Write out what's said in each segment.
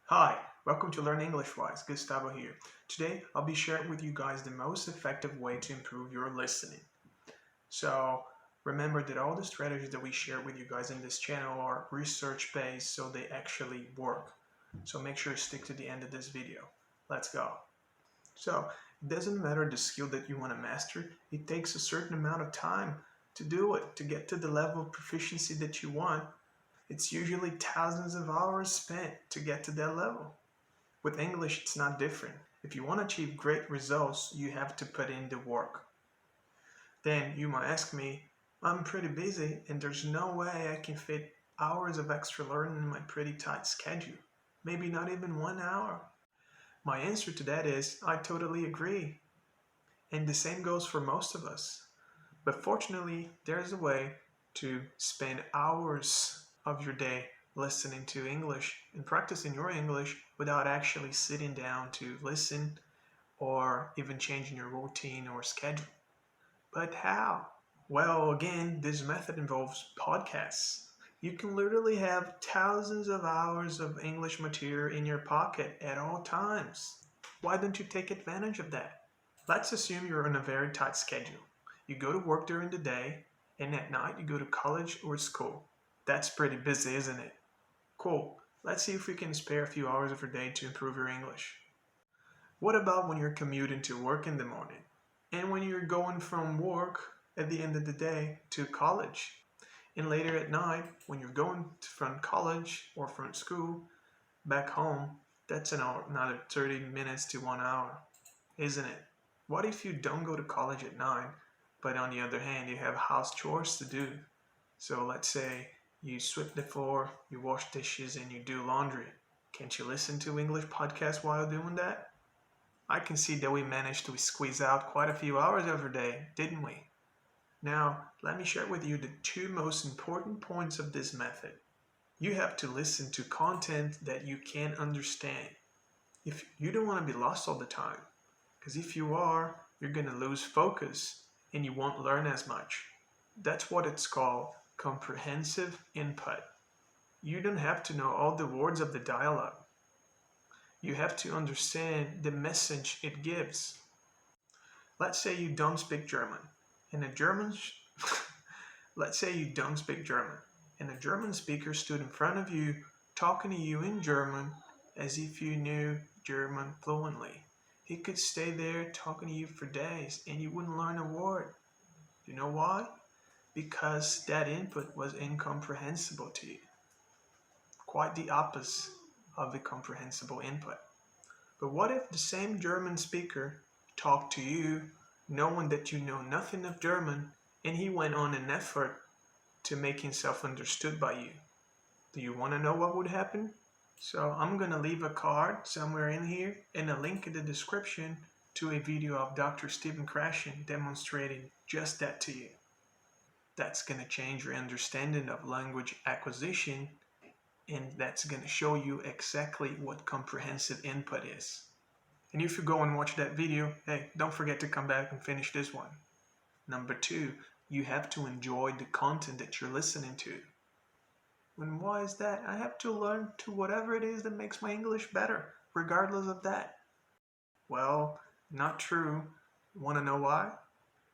Hi, welcome to Learn English Wise. Gustavo here. Today, I'll be sharing with you guys the most effective way to improve your listening. So, remember that all the strategies that we share with you guys in this channel are research based, so they actually work. So, make sure to stick to the end of this video. Let's go. So, it doesn't matter the skill that you want to master, it takes a certain amount of time to do it, to get to the level of proficiency that you want. It's usually thousands of hours spent to get to that level. With English, it's not different. If you want to achieve great results, you have to put in the work. Then you might ask me, I'm pretty busy and there's no way I can fit hours of extra learning in my pretty tight schedule. Maybe not even 1 hour. My answer to that is, I totally agree. And the same goes for most of us. But fortunately, there's a way to spend hours of your day listening to English and practicing your English without actually sitting down to listen or even changing your routine or schedule. But how? Well, again, this method involves podcasts. You can literally have thousands of hours of English material in your pocket at all times. Why don't you take advantage of that? Let's assume you're on a very tight schedule. You go to work during the day, and at night you go to college or school. That's pretty busy, isn't it? Cool. Let's see if we can spare a few hours of your day to improve your English. What about when you're commuting to work in the morning? And when you're going from work at the end of the day to college? And later at night, when you're going from college or from school back home, that's another 30 minutes to 1 hour, isn't it? What if you don't go to college at 9, but on the other hand, you have house chores to do? So let's say you sweep the floor, you wash dishes, and you do laundry. Can't you listen to English podcasts while doing that? I can see that we managed to squeeze out quite a few hours every day, didn't we? Now, let me share with you the two most important points of this method. You have to listen to content that you can understand. If you don't want to be lost all the time, because if you are, you're going to lose focus and you won't learn as much. That's what it's called, comprehensive input. You don't have to know all the words of the dialogue. You have to understand the message it gives. Let's say you don't speak German, and let's say you don't speak German, and a German speaker stood in front of you talking to you in German as if you knew German fluently. He could stay there talking to you for days and you wouldn't learn a word. You know why? Because that input was incomprehensible to you. Quite the opposite of a comprehensible input. But what if the same German speaker talked to you knowing that you know nothing of German and he went on an effort to make himself understood by you? Do you want to know what would happen? So I'm going to leave a card somewhere in here and a link in the description to a video of Dr. Stephen Krashen demonstrating just that to you. That's going to change your understanding of language acquisition, and that's going to show you exactly what comprehensive input is. And if you go and watch that video, hey, don't forget to come back and finish this one. Number 2, you have to enjoy the content that you're listening to. And why is that? I have to learn to whatever it is that makes my English better, regardless of that. Well, not true. Want to know why?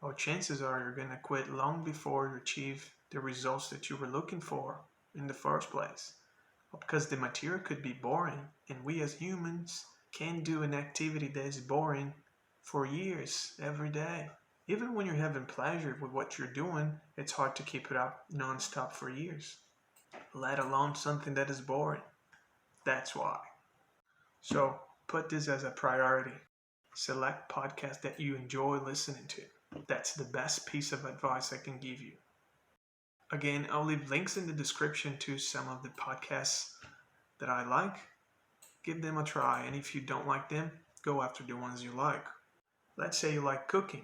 Well, chances are you're going to quit long before you achieve the results that you were looking for in the first place. Because the material could be boring, and we as humans can't do an activity that is boring for years, every day. Even when you're having pleasure with what you're doing, it's hard to keep it up non-stop for years, let alone something that is boring. That's why. So put this as a priority. Select podcasts that you enjoy listening to. That's the best piece of advice I can give you. Again, I'll leave links in the description to some of the podcasts that I like. Give them a try, and if you don't like them, go after the ones you like. Let's say you like cooking.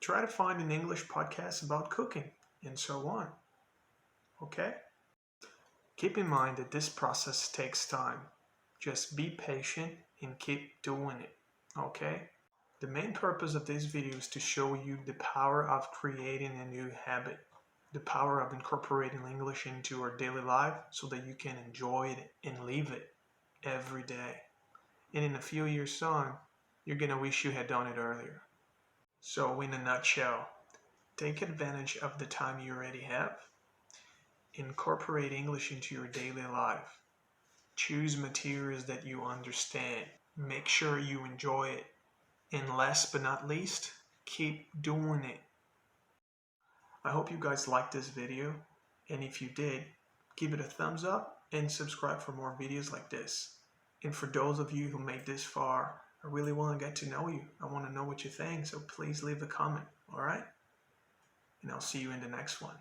Try to find an English podcast about cooking, and so on. Okay? Keep in mind that this process takes time. Just be patient and keep doing it. Okay? The main purpose of this video is to show you the power of creating a new habit. The power of incorporating English into our daily life so that you can enjoy it and live it. every day. And in a few years' time, you're going to wish you had done it earlier. So in a nutshell, take advantage of the time you already have. Incorporate English into your daily life. Choose materials that you understand. Make sure you enjoy it. And last but not least, keep doing it. I hope you guys liked this video. And if you did, give it a thumbs up and subscribe for more videos like this. And for those of you who made this far, I really want to get to know you. I want to know what you think, so please leave a comment, alright? And I'll see you in the next one.